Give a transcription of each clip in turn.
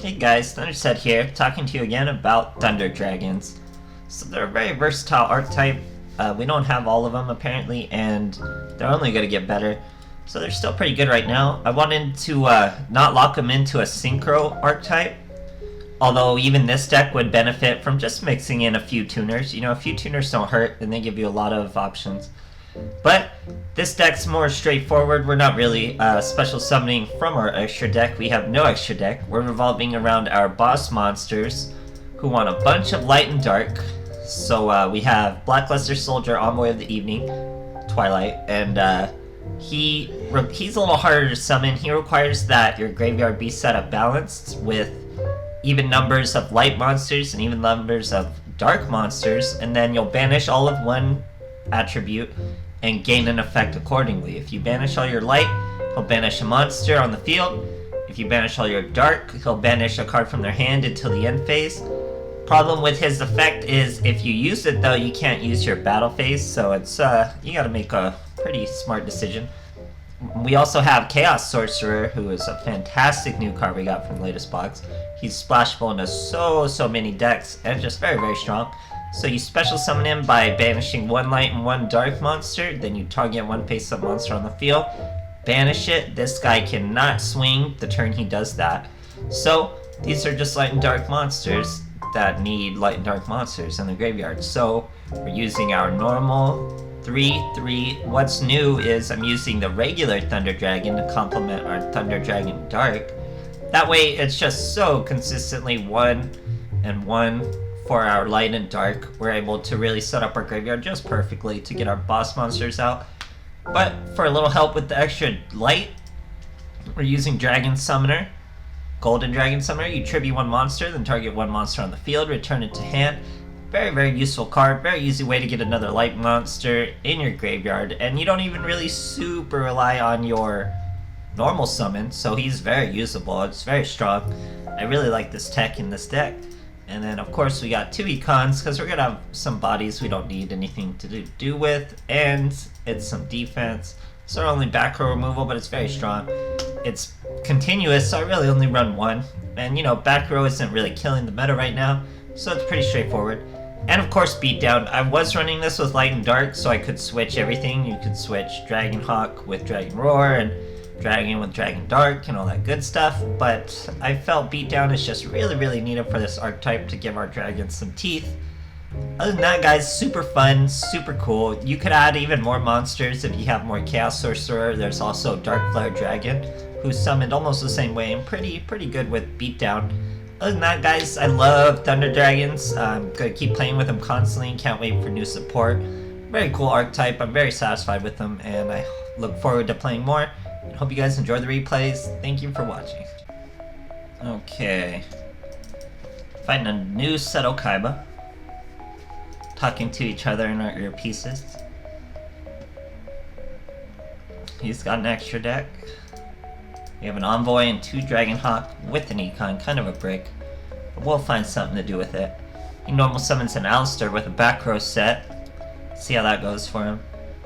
Hey guys, Thunderset here, talking to you again about Thunder Dragons. So they're a very versatile archetype. We don't have all of them apparently, and they're only going to get better. So they're still pretty good right now. I wanted to not lock them into a Synchro archetype, although even this deck would benefit from just mixing in a few tuners. You know, a few tuners don't hurt, and they give you a lot of options. But this deck's more straightforward. We're not really special summoning from our extra deck. We have no extra deck. We're revolving around our boss monsters who want a bunch of light and dark. So we have Blackluster Soldier, Envoy of the Evening, Twilight, and he's a little harder to summon. He requires that your graveyard be set up balanced with even numbers of light monsters and even numbers of dark monsters, and then you'll banish all of one attribute and gain an effect accordingly. If you banish all your light, he'll banish a monster on the field. If you banish all your dark, he'll banish a card from their hand until the end phase. Problem with his effect is if you use it though, you can't use your battle phase, so it's you gotta make a pretty smart decision. We also have Chaos Sorcerer, who is a fantastic new card we got from the latest box. He's splashable into so many decks and just very strong. So you special summon him by banishing one light and one dark monster, then you target one face-up monster on the field, banish it. This guy cannot swing the turn he does that. So these are just light and dark monsters that need light and dark monsters in the graveyard. So we're using our normal 3/3. What's new is I'm using the regular Thunder Dragon to complement our Thunder Dragon Dark. That way it's just so consistently 1 and 1 for our light and dark. We're able to really set up our graveyard just perfectly to get our boss monsters out. But for a little help with the extra light, we're using Dragon Summoner. Golden Dragon Summoner, you tribute one monster, then target one monster on the field, return it to hand. Very useful card, very easy way to get another light monster in your graveyard, and you don't even really super rely on your normal summon, so he's very usable. It's very strong. I really like this tech in this deck. And then of course we got 2 econs, because we're gonna have some bodies we don't need anything to do with, and it's some defense. So only back row removal, but it's very strong. It's continuous, so I really only run 1. And you know, back row isn't really killing the meta right now, so it's pretty straightforward. And of course beatdown. I was running this with light and dark, so I could switch everything. You could switch Dragon Hawk with Dragon Roar, and Dragon with Dragon Dark, and all that good stuff, but I felt beatdown is just really needed for this archetype to give our dragons some teeth. Other than that, guys, super fun, super cool. You could add even more monsters if you have more Chaos Sorcerer. There's also Dark Flare Dragon, who's summoned almost the same way and pretty good with beatdown. Other than that, guys, I love Thunder Dragons. I'm gonna keep playing with them constantly. Can't wait for new support. Very cool archetype. I'm very satisfied with them, and I look forward to playing more. Hope you guys enjoy the replays. Thank you for watching. Okay. Fighting a new Seto Kaiba. Talking to each other in our earpieces. He's got an extra deck. We have an Envoy and 2 Dragon Hawk with an econ, kind of a brick. But we'll find something to do with it. He normal summons an Alistair with a back row set. See how that goes for him.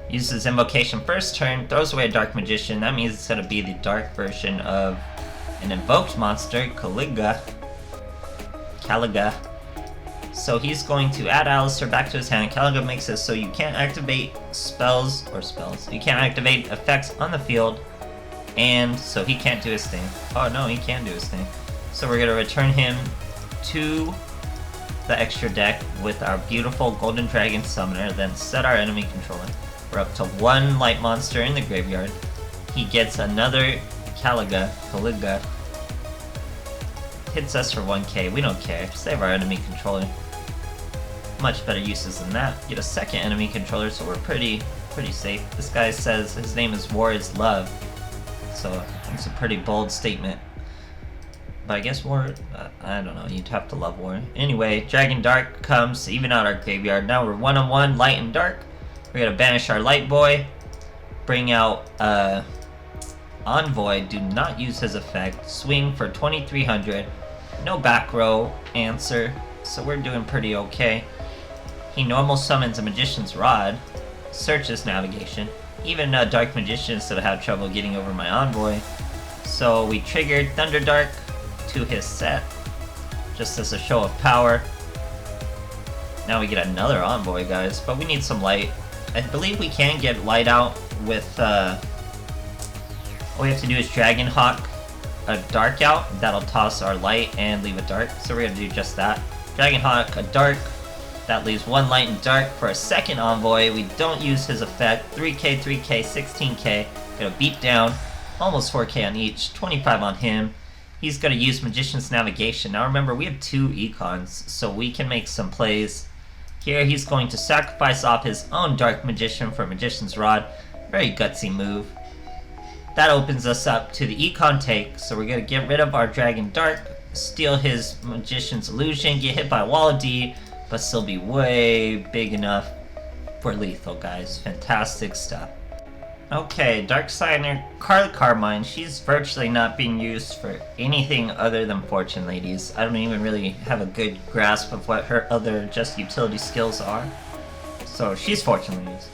Uses Invocation first turn, throws away a Dark Magician. That means it's going to be the dark version of an invoked monster, Caliga. So he's going to add Alistair back to his hand. Caliga makes it so you can't activate spells. You can't activate effects on the field, and so he can't do his thing. Oh no, he can do his thing. So we're going to return him to the extra deck with our beautiful Golden Dragon Summoner, then set our enemy controller. We're up to 1 light monster in the graveyard. He gets another Caliga. Hits us for 1k. We don't care. Save our enemy controller. Much better uses than that. Get a second enemy controller, so we're pretty safe. This guy says his name is War is Love, so it's a pretty bold statement. But I guess War, I don't know. You'd have to love War. Anyway, Dragon Dark comes to even out our graveyard. Now we're 1-on-1, light and dark. We're gonna banish our Light Boy, bring out Envoy, do not use his effect, swing for 2300, no back row answer, so we're doing pretty okay. He normal summons a Magician's Rod, searches navigation, even Dark Magician still had trouble getting over my Envoy, so we triggered Thunder Dark to his set, just as a show of power. Now we get another envoy, guys, but we need some light. I believe we can get light out with, all we have to do is Dragon Hawk a dark out. That'll toss our light and leave a dark, so we're gonna do just that. Dragon Hawk a dark, that leaves one light and dark for a second envoy. We don't use his effect. 3k, 3k, 16k, gonna beat down, almost 4k on each, 25 on him. He's gonna use Magician's Navigation. Now remember, we have 2 econs, so we can make some plays. Here he's going to sacrifice off his own Dark Magician for Magician's Rod. Very gutsy move. That opens us up to the econ take, so we're gonna get rid of our Dragon Dark, steal his Magician's Illusion, get hit by Wall of D, but still be way big enough for lethal, guys. Fantastic stuff. Okay, Dark Signer, Carla Carmine, she's virtually not being used for anything other than Fortune Ladies. I don't even really have a good grasp of what her other just utility skills are. So she's Fortune Ladies.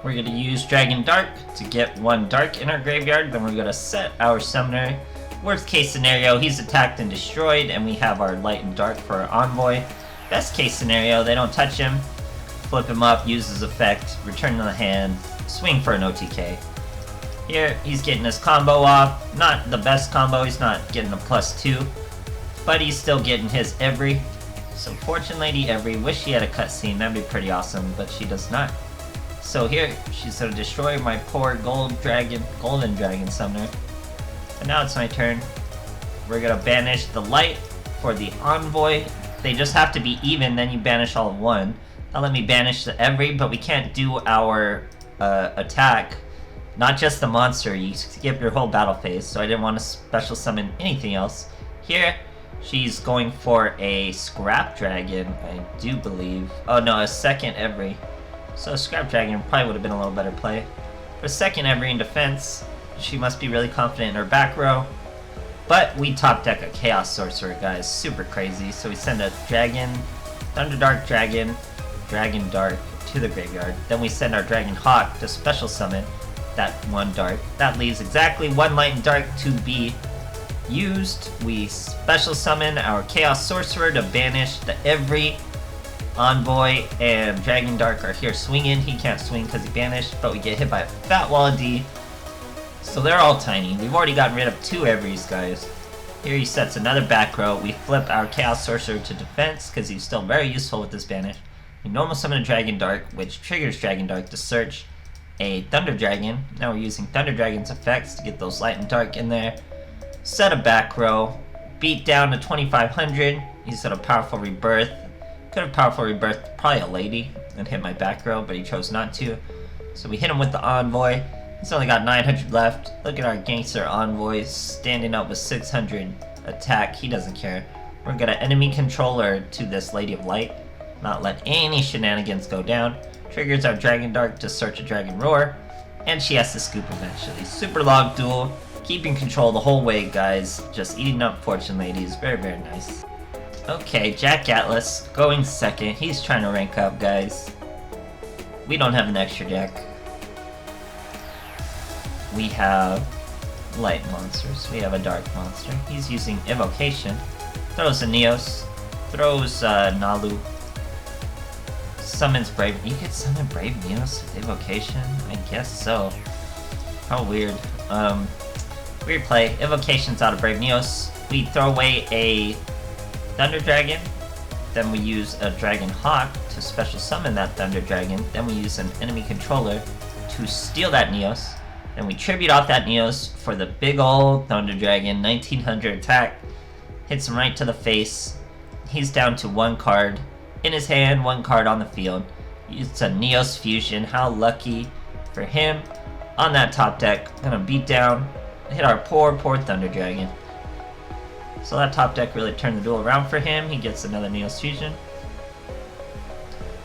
We're gonna use Dragon Dark to get 1 Dark in our graveyard, then we're gonna set our Summoner. Worst case scenario, he's attacked and destroyed, and we have our Light and Dark for our Envoy. Best case scenario, they don't touch him, flip him up, use his effect, return to the hand, swing for an OTK. Here, he's getting his combo off. Not the best combo, he's not getting a +2, but he's still getting his every. So Fortune Lady every, wish she had a cutscene, that'd be pretty awesome, but she does not. So here, she's gonna destroy my poor golden dragon summoner. And now it's my turn. We're gonna banish the light for the envoy. They just have to be even, then you banish all of 1. Now let me banish the every, but we can't do our attack, not just the monster, you skip your whole battle phase, so I didn't want to special summon anything else. Here, she's going for a Scrap Dragon, I do believe. Oh no, a second every. So Scrap Dragon probably would have been a little better play. For second every in defense, she must be really confident in her back row. But we top deck a Chaos Sorcerer, guys, super crazy. So we send a Dragon, Thunderdark Dragon, Dragon Dark to the graveyard. Then we send our Dragon Hawk to special summon that 1 dark. That leaves exactly 1 light and dark to be used. We special summon our Chaos Sorcerer to banish the every. Envoy and Dragon Dark are here swinging. He can't swing because he banished, but we get hit by a fat wall of D. So they're all tiny. We've already gotten rid of 2 everys, guys. Here he sets another back row. We flip our Chaos Sorcerer to defense because he's still very useful with this banish. We normal summon a Dragon Dark, which triggers Dragon Dark to search a Thunder Dragon. Now we're using Thunder Dragon's effects to get those light and dark in there. Set a back row, beat down to 2500. He's got a powerful rebirth. Could have powerful rebirth probably a lady and hit my back row, but he chose not to. So we hit him with the envoy. He's only got 900 left. Look at our gangster envoy standing up with 600 attack. He doesn't care. We're gonna enemy controller to this Lady of Light. Not let any shenanigans go down. Triggers our Dragon Dark to search a Dragon Roar. And she has to scoop eventually. Super log duel. Keeping control the whole way, guys. Just eating up Fortune Ladies. Very, very nice. Okay, Jack Atlas going second. He's trying to rank up, guys. We don't have an extra deck. We have light monsters. We have a dark monster. He's using Evocation. Throws a Neos. Throws Nalu. Summons Brave. You could summon Brave Neos with Evocation? I guess so. How weird. Weird play. Evocation's out of Brave Neos. We throw away a Thunder Dragon. Then we use a Dragon Hawk to special summon that Thunder Dragon. Then we use an enemy controller to steal that Neos. Then we tribute off that Neos for the big old Thunder Dragon. 1900 attack. Hits him right to the face. He's down to 1 card in his hand, 1 card on the field. It's a Neos Fusion. How lucky for him. On that top deck, gonna beat down, hit our poor Thunder Dragon. So that top deck really turned the duel around for him. He gets another Neos Fusion.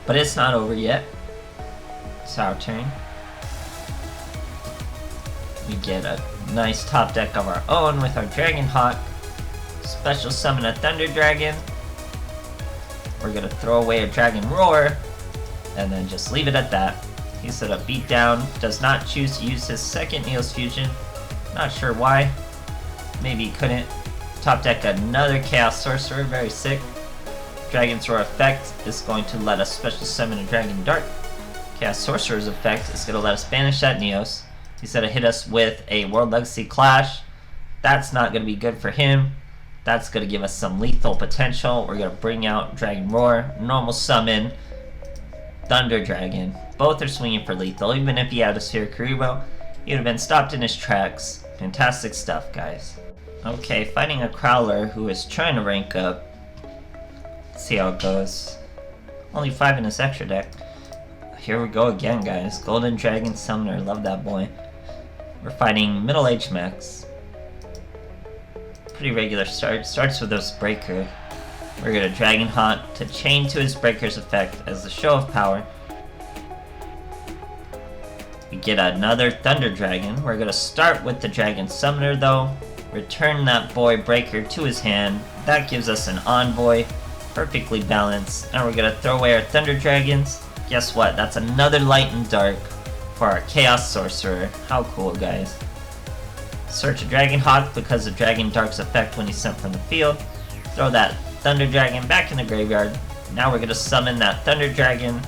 But it's not over yet. It's our turn. We get a nice top deck of our own with our Dragon Hawk. Special summon a Thunder Dragon. We're gonna throw away a Dragon Roar. And then just leave it at that. He set up beat down. Does not choose to use his second Neos Fusion. Not sure why. Maybe he couldn't. Top deck another Chaos Sorcerer, very sick. Dragon's Roar effect is going to let us special summon a Dragon Dart. Chaos Sorcerer's effect is going to let us banish that Neos. He's going to hit us with a World Legacy Clash. That's not going to be good for him. That's going to give us some lethal potential. We're going to bring out Dragon Roar, normal summon, Thunder Dragon. Both are swinging for lethal. Even if he had a Sphere Karibo, he would have been stopped in his tracks. Fantastic stuff, guys. Okay, fighting a Crowler who is trying to rank up. Let's see how it goes. Only 5 in his extra deck. Here we go again, guys. Golden Dragon Summoner, love that boy. We're fighting middle-aged mechs. Pretty regular start. Starts with this Breaker. We're gonna Dragon Hawk to chain to his Breaker's effect as the show of power. We get another Thunder Dragon. We're gonna start with the Dragon Summoner though. Return that boy Breaker to his hand. That gives us an Envoy. Perfectly balanced. And we're gonna throw away our Thunder Dragons. Guess what? That's another Light and Dark for our Chaos Sorcerer. How cool, guys. Search a Dragon Hawk because of Dragon Dark's effect when he's sent from the field. Throw that Thunder Dragon back in the graveyard. Now we're gonna summon that Thunder Dragon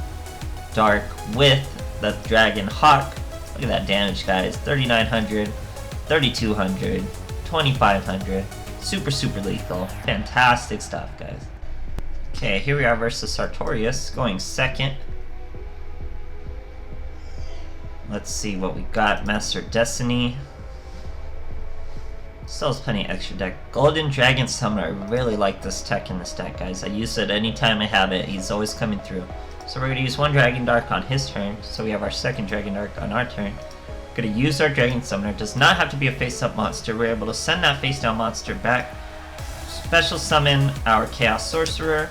Dark with the Dragon Hawk. Look at that damage, guys. 3,900, 3,200, 2,500. Super lethal. Fantastic stuff, guys. Okay, here we are versus Sartorius, going second. Let's see what we got. Master Destiny. Still has plenty of extra deck. Golden Dragon Summoner. I really like this tech in this deck, guys. I use it anytime I have it. He's always coming through. So we're going to use one Dragon Dark on his turn. So we have our second Dragon Dark on our turn. Going to use our Dragon Summoner. Does not have to be a face-up monster. We're able to send that face-down monster back. Special summon our Chaos Sorcerer.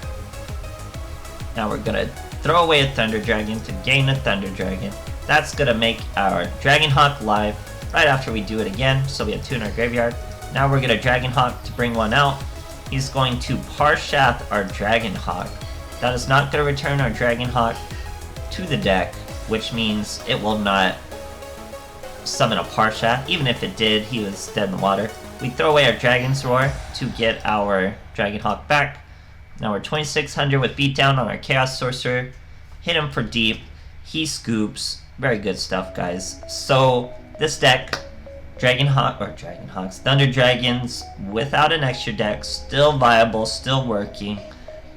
Now we're going to throw away a Thunder Dragon to gain a Thunder Dragon. That's going to make our Dragon Hawk live right after we do it again. So we have 2 in our graveyard. Now we're going to Dragon Hawk to bring one out. He's going to Parshath our Dragon Hawk. That is not going to return our Dragon Hawk to the deck, which means it will not summon a Parshath. Even if it did, he was dead in the water. We throw away our Dragon's Roar to get our Dragon Hawk back. Now we're 2,600 with beatdown on our Chaos Sorcerer. Hit him for deep. He scoops. Very good stuff, guys. So this deck, Thunder Dragons without an extra deck, still viable, still working.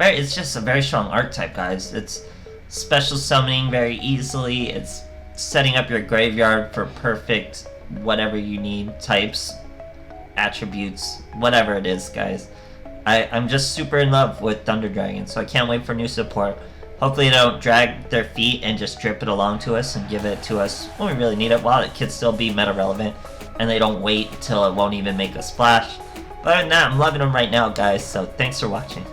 It's just a very strong archetype, guys. It's special summoning very easily. It's setting up your graveyard for perfect whatever you need, types, attributes, whatever it is, guys. I'm just super in love with Thunder Dragon, so I can't wait for new support. Hopefully they don't drag their feet and just drip it along to us and give it to us when we really need it, while it could still be meta relevant, and they don't wait till it won't even make a splash. But other than that, I'm loving them right now, guys, so thanks for watching.